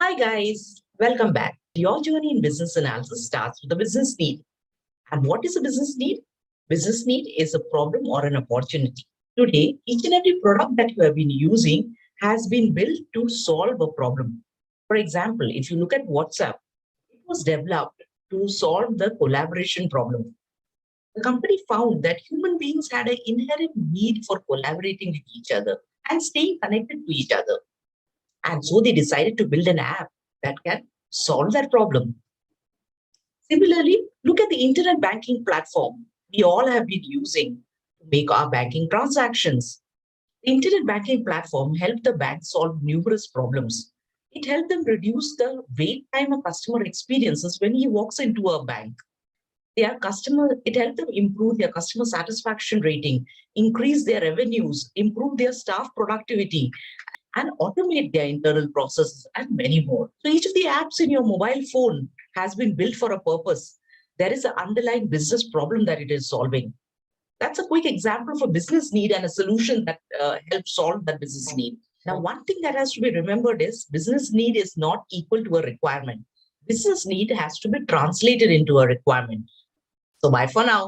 Hi guys, welcome back. Your journey in business analysis starts with a business need. And what is a business need? Business need is a problem or an opportunity. Today, each and every product that you have been using has been built to solve a problem. For example, if you look at WhatsApp, it was developed to solve the collaboration problem. The company found that human beings had an inherent need for collaborating with each other and staying connected to each other. And so they decided to build an app that can solve that problem. Similarly, look at the internet banking platform we all have been using to make our banking transactions. The internet banking platform helped the bank solve numerous problems. It helped them reduce the wait time a customer experiences when he walks into a bank. It helped them improve their customer satisfaction rating, increase their revenues, improve their staff productivity, and automate their internal processes and many more. So each of the apps in your mobile phone has been built for a purpose. There is an underlying business problem that it is solving. That's a quick example of a business need and a solution that helps solve that business need. Now, one thing that has to be remembered is business need is not equal to a requirement. Business need has to be translated into a requirement. So bye for now.